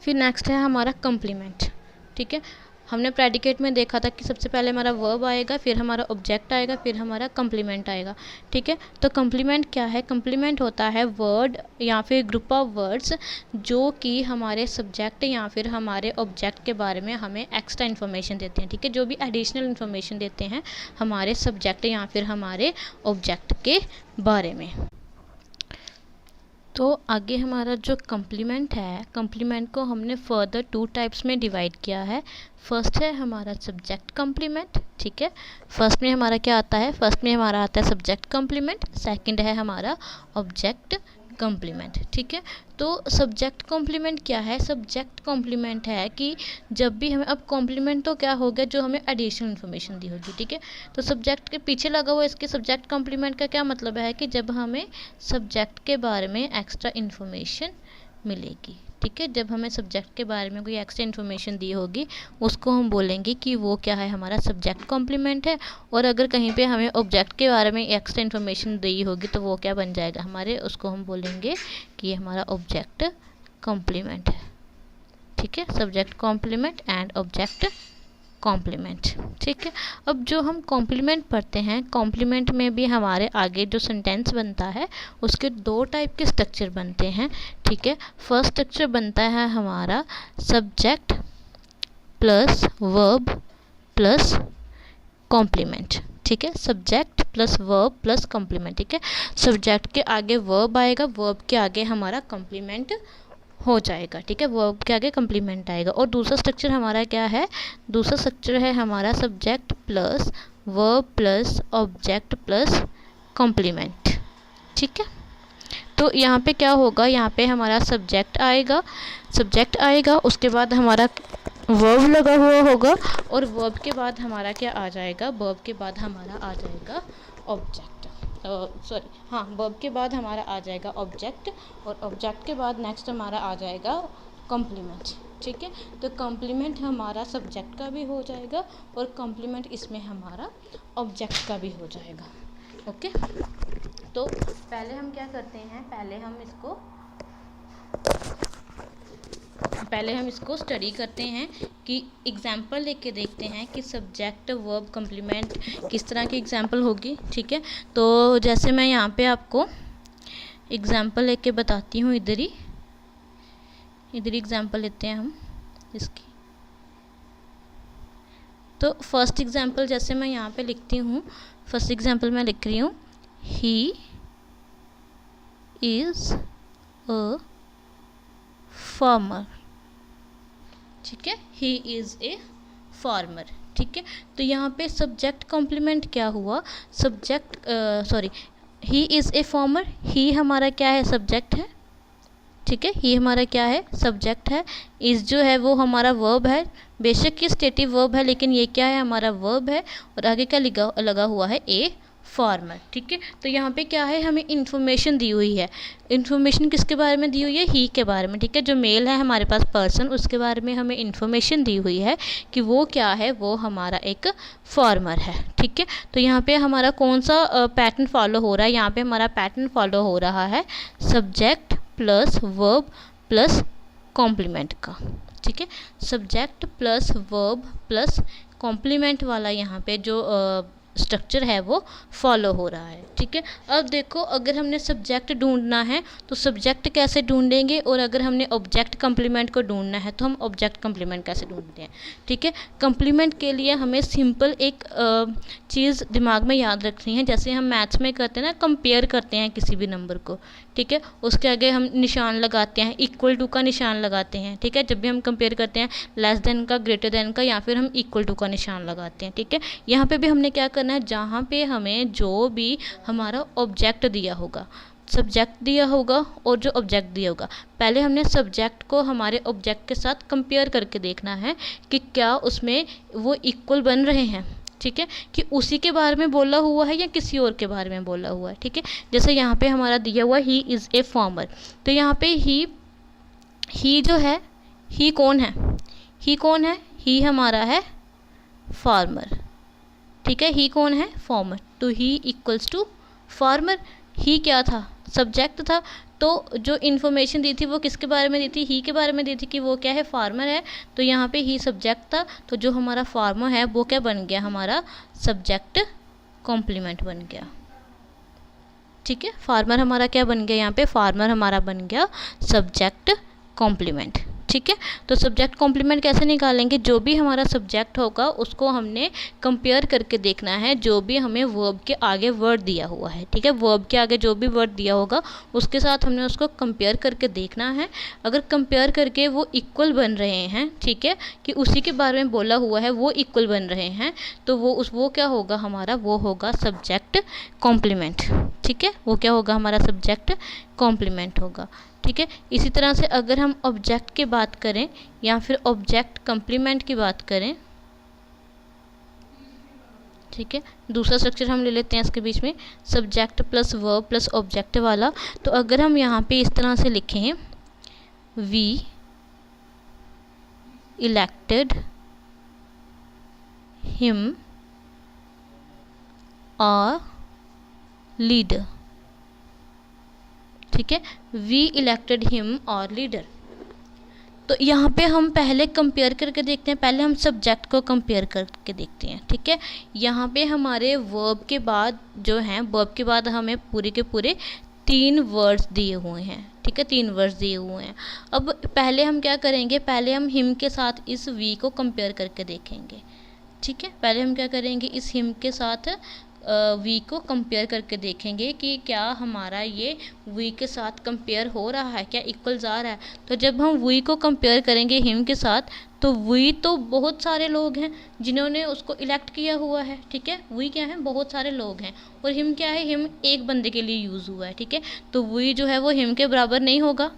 फिर नेक्स्ट है हमारा कम्प्लीमेंट, ठीक है। हमने प्रेडिकेट में देखा था कि सबसे पहले हमारा वर्ब आएगा, फिर हमारा ऑब्जेक्ट आएगा, फिर हमारा कम्प्लीमेंट आएगा, ठीक है। तो कम्प्लीमेंट क्या है, कम्प्लीमेंट होता है वर्ड या फिर ग्रुप ऑफ वर्ड्स जो कि हमारे सब्जेक्ट या फिर हमारे ऑब्जेक्ट के बारे में हमें एक्स्ट्रा इन्फॉर्मेशन देते हैं, ठीक है। जो भी एडिशनल इन्फॉर्मेशन देते हैं हमारे सब्जेक्ट या फिर हमारे ऑब्जेक्ट के बारे में। तो आगे हमारा जो कम्प्लीमेंट है, कम्प्लीमेंट को हमने फर्दर 2 टाइप्स में डिवाइड किया है। फर्स्ट है हमारा सब्जेक्ट कम्प्लीमेंट, ठीक है। फर्स्ट में हमारा क्या आता है, फर्स्ट में हमारा आता है सब्जेक्ट कम्प्लीमेंट, सेकंड है हमारा ऑब्जेक्ट कॉम्प्लीमेंट। ठीक है, तो सब्जेक्ट कॉम्प्लीमेंट क्या है? सब्जेक्ट कॉम्प्लीमेंट है कि जब भी हमें, अब कॉम्प्लीमेंट तो क्या हो गया, जो हमें एडिशनल इन्फॉर्मेशन दी होगी। ठीक है, तो सब्जेक्ट के पीछे लगा हुआ इसके सब्जेक्ट कॉम्प्लीमेंट का क्या मतलब है कि जब हमें सब्जेक्ट के बारे में एक्स्ट्रा इन्फॉर्मेशन मिलेगी। ठीक है, जब हमें सब्जेक्ट के बारे में कोई एक्स्ट्रा इन्फॉर्मेशन दी होगी उसको हम बोलेंगे कि वो क्या है, हमारा सब्जेक्ट कॉम्प्लीमेंट है। और अगर कहीं पे हमें ऑब्जेक्ट के बारे में एक्स्ट्रा इन्फॉर्मेशन दी होगी तो वो क्या बन जाएगा हमारे, उसको हम बोलेंगे कि ये हमारा ऑब्जेक्ट कॉम्प्लीमेंट है। ठीक है, subject complement and object complement. ठीक है, अब जो हम कॉम्प्लीमेंट पढ़ते हैं, कॉम्प्लीमेंट में भी हमारे आगे जो सेंटेंस बनता है उसके दो टाइप के स्ट्रक्चर बनते हैं। ठीक है, फर्स्ट स्ट्रक्चर बनता है हमारा subject plus verb plus complement. ठीक है, subject plus verb plus complement. ठीक है, सब्जेक्ट के आगे वर्ब आएगा, वर्ब के आगे हमारा कॉम्प्लीमेंट हो जाएगा। ठीक है, वर्ब के आगे कॉम्प्लीमेंट आएगा। और दूसरा स्ट्रक्चर हमारा क्या है? दूसरा स्ट्रक्चर है हमारा subject plus verb plus object plus complement. ठीक है, तो यहाँ पे क्या होगा, यहाँ पे हमारा सब्जेक्ट आएगा, उसके बाद हमारा वर्ब लगा हुआ होगा, और वर्ब के बाद हमारा क्या आ जाएगा, वर्ब के बाद हमारा आ जाएगा ऑब्जेक्ट, वर्ब के बाद हमारा आ जाएगा ऑब्जेक्ट, और ऑब्जेक्ट के बाद नेक्स्ट हमारा आ जाएगा कॉम्प्लीमेंट। ठीक है, तो कॉम्प्लीमेंट हमारा सब्जेक्ट का भी हो जाएगा और कॉम्प्लीमेंट इसमें हमारा ऑब्जेक्ट का भी हो जाएगा। ओके, तो पहले हम क्या करते हैं, पहले हम इसको स्टडी करते हैं कि एग्जाम्पल लेके देखते हैं कि सब्जेक्ट वर्ब कॉम्प्लीमेंट किस तरह की एग्जाम्पल होगी। ठीक है, तो जैसे मैं यहाँ पे आपको एग्जाम्पल लेके बताती हूँ, इधर ही एग्जाम्पल लेते हैं हम इसकी। तो फर्स्ट एग्जाम्पल जैसे मैं यहाँ पे लिखती हूँ, फर्स्ट एग्जाम्पल मैं लिख रही हूँ, ही इज़ अ फार्मर। ठीक है, ही इज़ ए फार्मर। ठीक है, तो यहाँ पे सब्जेक्ट कॉम्प्लीमेंट क्या हुआ, ही इज़ ए फार्मर, ही हमारा क्या है, सब्जेक्ट है। ठीक है, ही हमारा क्या है, सब्जेक्ट है। इज़ जो है वो हमारा वर्ब है, बेशक ये स्टेटिव वर्ब है लेकिन ये क्या है, हमारा वर्ब है। और आगे क्या लगा हुआ है, ए फार्मर। ठीक है, तो यहाँ पे क्या है, हमें इन्फॉर्मेशन दी हुई है। इन्फॉर्मेशन किसके बारे में दी हुई है, ही के बारे में। ठीक है, जो मेल है हमारे पास पर्सन, उसके बारे में हमें इन्फॉर्मेशन दी हुई है कि वो क्या है, वो हमारा एक फार्मर है। ठीक है, तो यहाँ पे हमारा कौन सा पैटर्न फॉलो हो रहा है, यहाँ पे हमारा पैटर्न फॉलो हो रहा है subject plus verb plus complement का। ठीक है, subject plus verb plus complement वाला यहाँ पे जो स्ट्रक्चर है वो फॉलो हो रहा है। ठीक है, अब देखो, अगर हमने सब्जेक्ट ढूंढना है तो सब्जेक्ट कैसे ढूंढेंगे, और अगर हमने ऑब्जेक्ट कॉम्प्लीमेंट को ढूंढना है तो हम ऑब्जेक्ट कॉम्प्लीमेंट कैसे ढूंढते हैं। ठीक है, कॉम्प्लीमेंट के लिए हमें सिंपल एक चीज़ दिमाग में याद रखनी है। जैसे हम मैथ्स में करते हैं ना, कंपेयर करते हैं किसी भी नंबर को। ठीक है, उसके आगे हम निशान लगाते हैं, इक्वल टू का निशान लगाते हैं। ठीक है, जब भी हम कंपेयर करते हैं लेस देन का, ग्रेटर देन का, या फिर हम इक्वल टू का निशान लगाते हैं। ठीक है, यहाँ पे भी हमने क्या करना है, जहाँ पे हमें जो भी हमारा ऑब्जेक्ट दिया होगा, सब्जेक्ट दिया होगा और जो ऑब्जेक्ट दिया होगा, पहले हमने सब्जेक्ट को हमारे ऑब्जेक्ट के साथ कंपेयर करके देखना है कि क्या उसमें वो इक्वल बन रहे हैं। ठीक है, कि उसी के बारे में बोला हुआ है या किसी और के बारे में बोला हुआ है। ठीक है, जैसे यहाँ पे हमारा दिया हुआ ही इज़ ए फार्मर, तो यहाँ पे ही जो है, ही कौन है, ही हमारा है फार्मर। ठीक है, ही कौन है, फार्मर, तो ही इक्वल्स टू फार्मर। ही क्या था, सब्जेक्ट था, तो जो इन्फॉर्मेशन दी थी वो किसके बारे में दी थी, ही के बारे में दी थी कि वो क्या है, फार्मर है। तो यहाँ पे ही सब्जेक्ट था, तो जो हमारा फार्मर है वो क्या बन गया, हमारा सब्जेक्ट कॉम्प्लीमेंट बन गया। ठीक है, फार्मर हमारा क्या बन गया, यहाँ पे फार्मर हमारा बन गया सब्जेक्ट कॉम्प्लीमेंट। ठीक है। तो सब्जेक्ट कॉम्प्लीमेंट कैसे निकालेंगे, जो भी हमारा सब्जेक्ट होगा उसको हमने कंपेयर करके देखना है जो भी हमें वर्ब के आगे वर्ड दिया हुआ है। ठीक है, वर्ब के आगे जो भी वर्ड दिया होगा उसके साथ हमने उसको कंपेयर करके देखना है। अगर कंपेयर करके वो इक्वल बन रहे हैं, ठीक है, कि उसी के बारे में बोला हुआ है वो इक्वल बन रहे हैं, तो वो क्या होगा हमारा, वो होगा सब्जेक्ट कॉम्प्लीमेंट। ठीक है, वो क्या होगा हमारा सब्जेक्ट कॉम्प्लीमेंट होगा। ठीक है, इसी तरह से अगर हम ऑब्जेक्ट की बात करें या फिर ऑब्जेक्ट कॉम्प्लीमेंट की बात करें, ठीक है, दूसरा स्ट्रक्चर हम ले लेते हैं इसके बीच में, subject plus verb plus object वाला। तो अगर हम यहाँ पे इस तरह से लिखें, we elected him a leader. ठीक है, वी इलेक्टेड हिम और लीडर। तो यहाँ पे हम पहले कंपेयर करके देखते हैं, पहले हम सब्जेक्ट को कंपेयर करके देखते हैं। ठीक है, यहाँ पे हमारे वर्ब के बाद जो हैं, वर्ब के बाद हमें पूरे के पूरे 3 वर्ड्स दिए हुए हैं। ठीक है, 3 वर्ड्स दिए हुए हैं। अब पहले हम क्या करेंगे, पहले हम हिम के साथ इस वी को कंपेयर करके देखेंगे। ठीक है, पहले हम क्या करेंगे, इस हिम के साथ वी को कंपेयर करके देखेंगे कि क्या हमारा ये वी के साथ कंपेयर हो रहा है, क्या इक्वल्स आ रहा है। तो जब हम वी को कंपेयर करेंगे हिम के साथ, तो वी तो बहुत सारे लोग हैं जिन्होंने उसको इलेक्ट किया हुआ है। ठीक है, वी क्या है, बहुत सारे लोग हैं, और हिम क्या है, हिम एक बंदे के लिए यूज़ हुआ है। ठीक है, तो वी जो है वो हिम के बराबर नहीं होगा,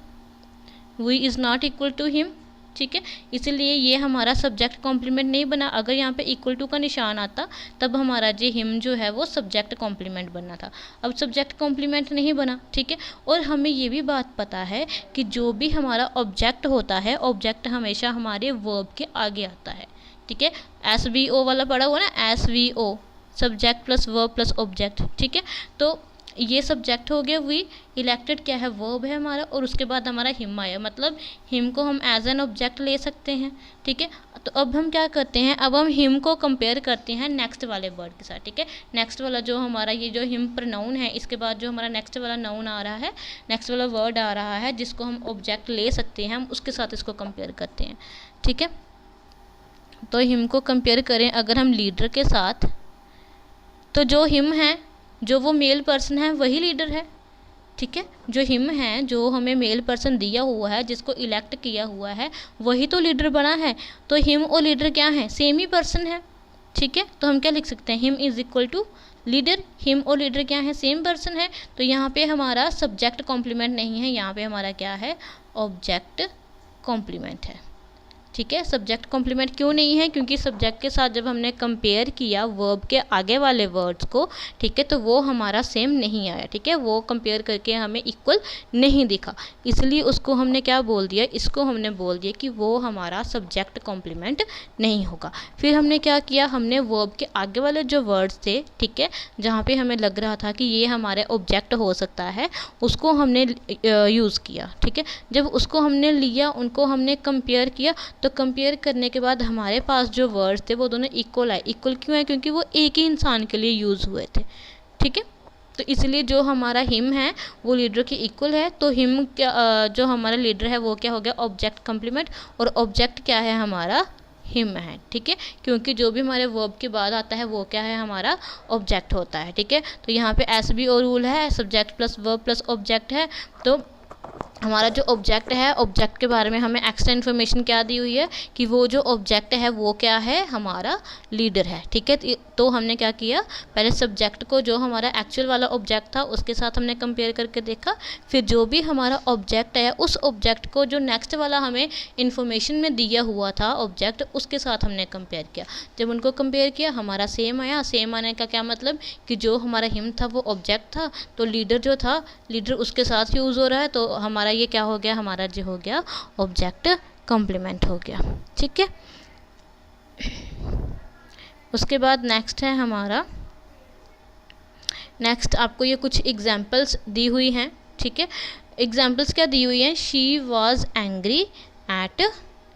we is not equal to him. ठीक है, इसलिए ये हमारा सब्जेक्ट कॉम्प्लीमेंट नहीं बना। अगर यहाँ पे इक्वल टू का निशान आता तब हमारा जो हिम जो है वो सब्जेक्ट कॉम्प्लीमेंट बनना था। अब सब्जेक्ट कॉम्प्लीमेंट नहीं बना। ठीक है, और हमें ये भी बात पता है कि जो भी हमारा ऑब्जेक्ट होता है, ऑब्जेक्ट हमेशा हमारे वर्ब के आगे आता है। ठीक है, SVO वाला पढ़ा हुआ ना, SVO, subject plus verb plus object. ठीक है, तो ये सब्जेक्ट हो गया, वी इलेक्टेड क्या है, वर्ब है हमारा, और उसके बाद हमारा हिम आया, मतलब हिम को हम एज एन ऑब्जेक्ट ले सकते हैं। ठीक है, तो अब हम क्या करते हैं, अब हम हिम को कंपेयर करते हैं नेक्स्ट वाले वर्ड के साथ। ठीक है, नेक्स्ट वाला जो हमारा ये जो हिम प्रोनाउन है, इसके बाद जो हमारा नेक्स्ट वाला नाउन आ रहा है, नेक्स्ट वाला वर्ड आ रहा है जिसको हम ऑब्जेक्ट ले सकते हैं, हम उसके साथ इसको कंपेयर करते हैं। ठीक है, तो हिम को कंपेयर करें अगर हम लीडर के साथ, तो जो हिम है, जो वो मेल पर्सन है वही लीडर है। ठीक है, जो हिम है, जो हमें मेल पर्सन दिया हुआ है, जिसको इलेक्ट किया हुआ है, वही तो लीडर बना है। तो हिम और लीडर क्या है, सेम ही पर्सन है। ठीक है, तो हम क्या लिख सकते हैं, him is equal to leader. Him और लीडर क्या है, सेम पर्सन है। तो यहाँ पे हमारा सब्जेक्ट कॉम्प्लीमेंट नहीं है, यहाँ पे हमारा क्या है, ऑब्जेक्ट कॉम्प्लीमेंट है। ठीक है, सब्जेक्ट कॉम्प्लीमेंट क्यों नहीं है, क्योंकि सब्जेक्ट के साथ जब हमने कंपेयर किया वर्ब के आगे वाले वर्ड्स को, ठीक है, तो वो हमारा सेम नहीं आया। ठीक है, वो कंपेयर करके हमें इक्वल नहीं दिखा, इसलिए उसको हमने क्या बोल दिया, इसको हमने बोल दिया कि वो हमारा सब्जेक्ट कॉम्प्लीमेंट नहीं होगा। फिर हमने क्या किया, हमने वर्ब के आगे वाले जो वर्ड्स थे, ठीक है, जहाँ पे हमें लग रहा था कि ये हमारे ऑब्जेक्ट हो सकता है, उसको हमने यूज़ किया। ठीक है, जब उसको हमने लिया, उनको हमने कंपेयर किया, तो कंपेयर करने के बाद हमारे पास जो वर्ड्स थे वो दोनों इक्वल आए। इक्वल क्यों है, क्योंकि वो एक ही इंसान के लिए यूज़ हुए थे। ठीक है, तो इसलिए जो हमारा हिम है वो लीडर के इक्वल है। तो हिम क्या, जो हमारा लीडर है वो क्या हो गया, ऑब्जेक्ट कॉम्प्लीमेंट, और ऑब्जेक्ट क्या है हमारा, हिम है। ठीक है, क्योंकि जो भी हमारे वर्ब के बाद आता है वो क्या है, हमारा ऑब्जेक्ट होता है। ठीक है, तो यहाँ पे SVO रूल है, subject plus verb plus object है। तो हमारा जो ऑब्जेक्ट है, ऑब्जेक्ट के बारे में हमें एक्स्ट्रा इन्फॉर्मेशन क्या दी हुई है कि वो जो ऑब्जेक्ट है वो क्या है, हमारा लीडर है। ठीक है, तो हमने क्या किया, पहले सब्जेक्ट को जो हमारा एक्चुअल वाला ऑब्जेक्ट था उसके साथ हमने कंपेयर करके देखा, फिर जो भी हमारा ऑब्जेक्ट है उस ऑब्जेक्ट को जो नेक्स्ट वाला हमें इन्फॉर्मेशन में दिया हुआ था ऑब्जेक्ट, उसके साथ हमने कंपेयर किया। जब उनको कंपेयर किया हमारा सेम आया। सेम आने का क्या मतलब कि जो हमारा हिम था वो ऑब्जेक्ट था, तो लीडर जो था, लीडर उसके साथ यूज़ हो रहा है, तो हमारा ये क्या हो गया, हमारा जो हो गया ऑब्जेक्ट कॉम्प्लीमेंट हो गया। ठीक है, उसके बाद नेक्स्ट है हमारा, नेक्स्ट आपको ये कुछ एग्जाम्पल्स दी हुई हैं। ठीक है, एग्जाम्पल्स क्या दी हुई हैं, she was angry at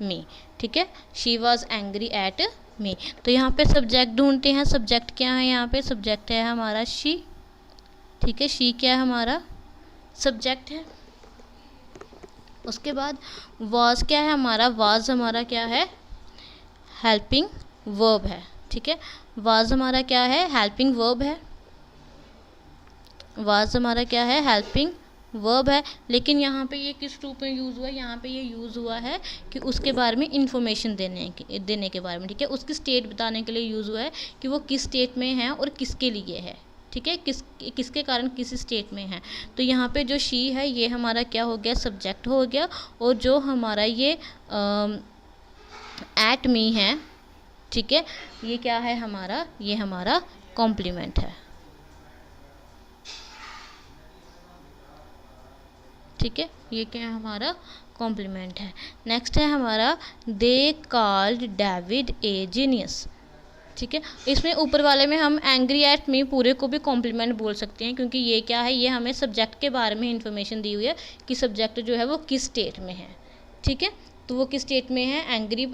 me. ठीक है, she was angry at me. तो यहाँ पे सब्जेक्ट ढूंढते हैं, सब्जेक्ट क्या है, यहाँ पे सब्जेक्ट है हमारा शी। ठीक है, शी क्या है, हमारा सब्जेक्ट है। उसके बाद वाज क्या है हमारा, वाज हमारा क्या है, हेल्पिंग वर्ब है। ठीक है, वाज हमारा क्या है, हेल्पिंग वर्ब है। वाज हमारा क्या है, हेल्पिंग वर्ब है। लेकिन यहाँ पे ये किस रूप में यूज़ हुआ है, यहाँ पे ये यूज़ हुआ है कि उसके बारे में इंफॉर्मेशन देने के बारे में। ठीक है, उसकी स्टेट बताने के लिए यूज़ हुआ है कि वो किस स्टेट में है और किसके लिए है। ठीक है, किसके कारण किस स्टेट में है। तो यहाँ पे जो शी है ये हमारा क्या हो गया, सब्जेक्ट हो गया। और जो हमारा ये एट मी है, ठीक है, ये क्या है हमारा, ये हमारा कॉम्प्लीमेंट है। ठीक है, ये क्या है हमारा कॉम्प्लीमेंट है। नेक्स्ट है हमारा they called David A genius. ठीक है, इसमें ऊपर वाले में हम एंग्री एट मी पूरे को भी कॉम्प्लीमेंट बोल सकते हैं, क्योंकि ये क्या है, ये हमें सब्जेक्ट के बारे में इंफॉर्मेशन दी हुई है कि सब्जेक्ट जो है वो किस स्टेट में है। ठीक है, तो वो किस स्टेट में है,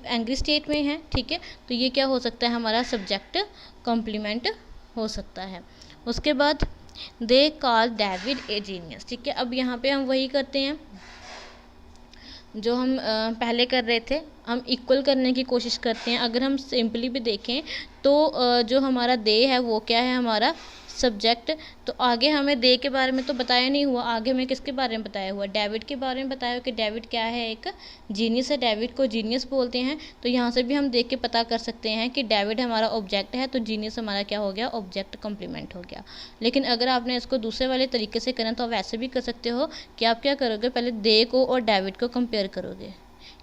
एंग्री स्टेट में है। ठीक है, तो ये क्या हो सकता है हमारा सब्जेक्ट कॉम्प्लीमेंट हो सकता है। उसके बाद they call David A genius. ठीक है, अब यहाँ पे हम वही करते हैं जो हम पहले कर रहे थे, हम इक्वल करने की कोशिश करते हैं। अगर हम सिंपली भी देखें तो जो हमारा दे है वो क्या है हमारा सब्जेक्ट। तो आगे हमें दे के बारे में तो बताया नहीं हुआ, आगे हमें किसके बारे में बताया हुआ, डेविड के बारे में बताया हुआ कि डेविड क्या है, एक जीनियस है, डेविड को जीनियस बोलते हैं। तो यहाँ से भी हम देख के पता कर सकते हैं कि डेविड हमारा ऑब्जेक्ट है, तो जीनियस हमारा क्या हो गया, ऑब्जेक्ट कॉम्प्लीमेंट हो गया। लेकिन अगर आपने इसको दूसरे वाले तरीके से करना तो आप वैसे भी कर सकते हो कि आप क्या करोगे, पहले दे को और डेविड को कंपेयर करोगे,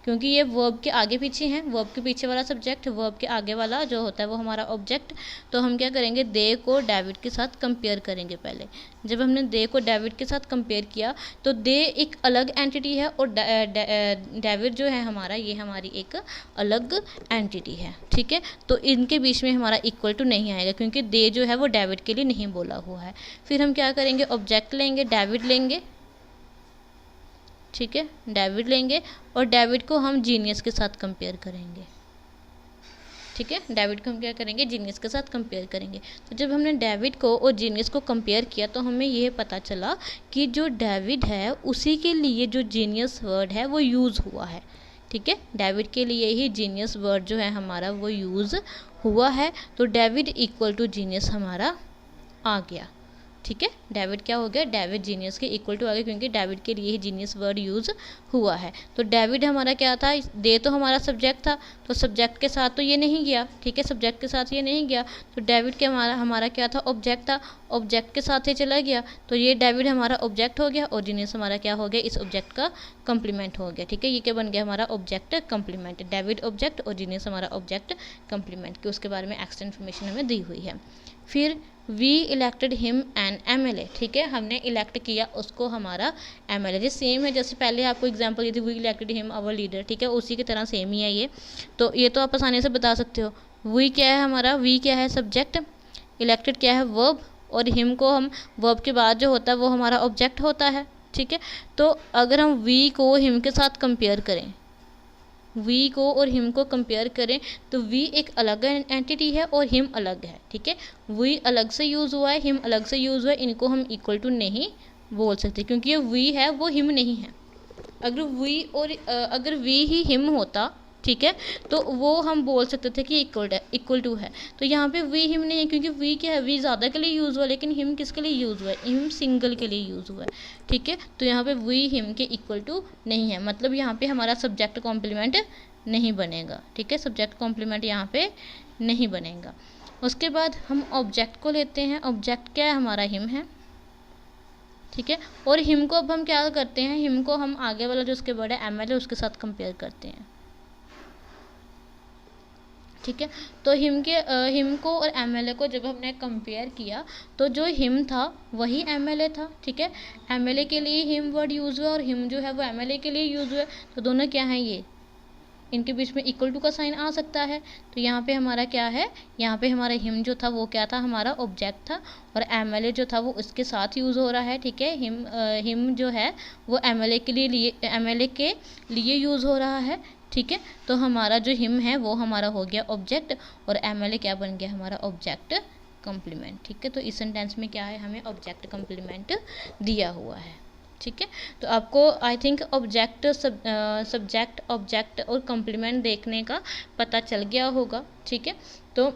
क्योंकि ये वर्ब के आगे पीछे हैं, वर्ब के पीछे वाला सब्जेक्ट, वर्ब के आगे वाला जो होता है वो हमारा ऑब्जेक्ट। तो हम क्या करेंगे, दे को डेविड के साथ कंपेयर करेंगे। पहले जब हमने दे को डेविड के साथ कंपेयर किया तो दे एक अलग एंटिटी है और डेविड जो है हमारा, ये हमारी एक अलग एंटिटी है। ठीक है, तो इनके बीच में हमारा इक्वल टू नहीं आएगा, क्योंकि दे जो है वो डेविड के लिए नहीं बोला हुआ है। फिर हम क्या करेंगे, ऑब्जेक्ट लेंगे, डेविड लेंगे। ठीक है, डेविड लेंगे और डेविड को हम जीनियस के साथ कंपेयर करेंगे। ठीक है, डेविड को हम क्या करेंगे, जीनियस के साथ कंपेयर करेंगे। तो जब हमने डेविड को और जीनियस को कंपेयर किया तो हमें ये पता चला कि जो डेविड है उसी के लिए जो जीनियस वर्ड है वो यूज़ हुआ है। ठीक है, डेविड के लिए ही जीनियस वर्ड जो है हमारा वो यूज़ हुआ है। तो डेविड इक्वल टू जीनियस हमारा आ गया। ठीक है, डेविड क्या हो गया, डेविड जीनियस के इक्वल टू आ गया, क्योंकि डेविड के लिए ही जीनियस वर्ड यूज़ हुआ है। तो डेविड हमारा क्या था, दे तो हमारा सब्जेक्ट था, तो सब्जेक्ट के साथ तो ये नहीं गया। ठीक है, सब्जेक्ट के साथ ये नहीं गया, तो डेविड के हमारा क्या था, ऑब्जेक्ट था, ऑब्जेक्ट के साथ ही चला गया। तो ये डेविड हमारा ऑब्जेक्ट हो गया और जीनियस हमारा क्या हो गया, इस ऑब्जेक्ट का कंप्लीमेंट हो गया। ठीक है, ये क्या बन गया हमारा ऑब्जेक्ट कंप्लीमेंट, डेविड ऑब्जेक्ट और जीनियस हमारा ऑब्जेक्ट कंप्लीमेंट, कि उसके बारे में एक्स्ट्रा इन्फॉर्मेशन हमें दी हुई है। फिर we elected him an MLA। ठीक है, हमने इलेक्ट किया उसको हमारा MLA। ये सेम है जैसे पहले आपको एग्जांपल दी थी, we elected him our leader. ठीक है, उसी की तरह सेम ही है ये। तो ये तो आप आसानी से बता सकते हो। वी क्या है हमारा, वी क्या है सब्जेक्ट, इलेक्टेड क्या है वर्ब, और हिम को हम वर्ब के बाद जो होता है वो हमारा ऑब्जेक्ट होता है। ठीक है, तो अगर हम वी को हिम के साथ कंपेयर करें, वी को और हिम को कंपेयर करें तो वी एक अलग एंटिटी है और हिम अलग है। ठीक है, वी अलग से यूज़ हुआ है, हिम अलग से यूज़ हुआ है, इनको हम इक्वल टू नहीं बोल सकते, क्योंकि ये वी है वो हिम नहीं है। अगर वी ही हिम होता, ठीक है, तो वो हम बोल सकते थे कि इक्वल टू है। तो यहाँ पे वी हिम नहीं है, क्योंकि वी क्या है, वी ज़्यादा के लिए यूज़ हुआ, लेकिन हिम किसके लिए यूज़ हुआ है, हिम सिंगल के लिए यूज़ हुआ है। ठीक है, तो यहाँ पे वी हिम के इक्वल टू नहीं है, मतलब यहाँ पे हमारा सब्जेक्ट कॉम्प्लीमेंट नहीं बनेगा। ठीक है, सब्जेक्ट कॉम्प्लीमेंट यहाँ पे नहीं बनेगा। उसके बाद हम ऑब्जेक्ट को लेते हैं, ऑब्जेक्ट क्या है हमारा, हिम है। ठीक है, और हिम को अब हम क्या करते हैं, हिम को हम आगे वाला जो उसके वर्ड है MLA उसके साथ कंपेयर करते हैं। ठीक है, तो हिम को और MLA को जब हमने कंपेयर किया तो जो हिम था वही MLA था। ठीक है, MLA के लिए हिम वर्ड यूज़ हुआ और हिम जो है वो MLA के लिए यूज़ हुआ, तो दोनों क्या हैं, ये इनके बीच में इक्वल टू का साइन आ सकता है। तो यहाँ पे हमारा क्या है, यहाँ पे हमारा हिम जो था वो क्या था, हमारा ऑब्जेक्ट था, और MLA जो था वो इसके साथ यूज़ हो रहा है। ठीक है, हिम जो है वो MLA के लिए यूज़ हो रहा है। ठीक है, तो हमारा जो हिम है वो हमारा हो गया ऑब्जेक्ट और MLA क्या बन गया हमारा ऑब्जेक्ट कंप्लीमेंट। ठीक है, तो इस सेंटेंस में क्या है, हमें ऑब्जेक्ट कंप्लीमेंट दिया हुआ है। ठीक है। तो आपको I think object, subject, object और कॉम्प्लीमेंट देखने का पता चल गया होगा। ठीक है। तो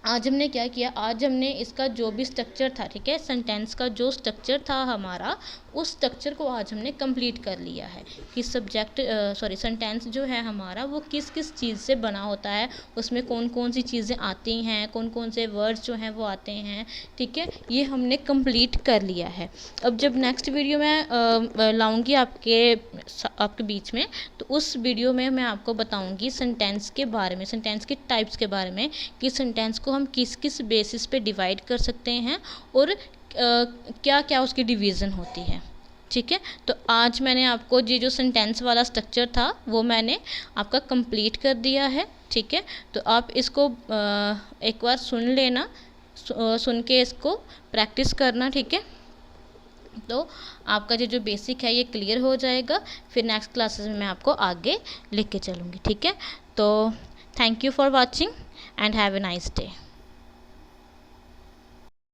आज हमने क्या किया, आज हमने इसका जो भी स्ट्रक्चर था, ठीक है, सेंटेंस का जो स्ट्रक्चर था हमारा, उस स्ट्रक्चर को आज हमने कंप्लीट कर लिया है कि सब्जेक्ट सेंटेंस जो है हमारा वो किस किस चीज़ से बना होता है, उसमें कौन कौन सी चीज़ें आती हैं, कौन कौन से वर्ड्स जो हैं वो आते हैं। ठीक है, ये हमने कंप्लीट कर लिया है। अब जब नेक्स्ट वीडियो मैं लाऊंगी आपके बीच में, तो उस वीडियो में मैं आपको बताऊंगी सेंटेंस के बारे में, सेंटेंस के टाइप्स के बारे में, कि सेंटेंस को हम किस किस बेसिस पे डिवाइड कर सकते हैं और क्या क्या उसकी डिवीज़न होती है। ठीक है। तो आज मैंने आपको ये जो सेंटेंस वाला स्ट्रक्चर था वो मैंने आपका कंप्लीट कर दिया है। ठीक है। तो आप इसको एक बार सुन लेना, सुन के इसको प्रैक्टिस करना। ठीक है। तो आपका जो बेसिक है ये क्लियर हो जाएगा। फिर नेक्स्ट क्लासेस में मैं आपको आगे लेके चलूँगी। ठीक है। तो thank you for watching and have a nice day.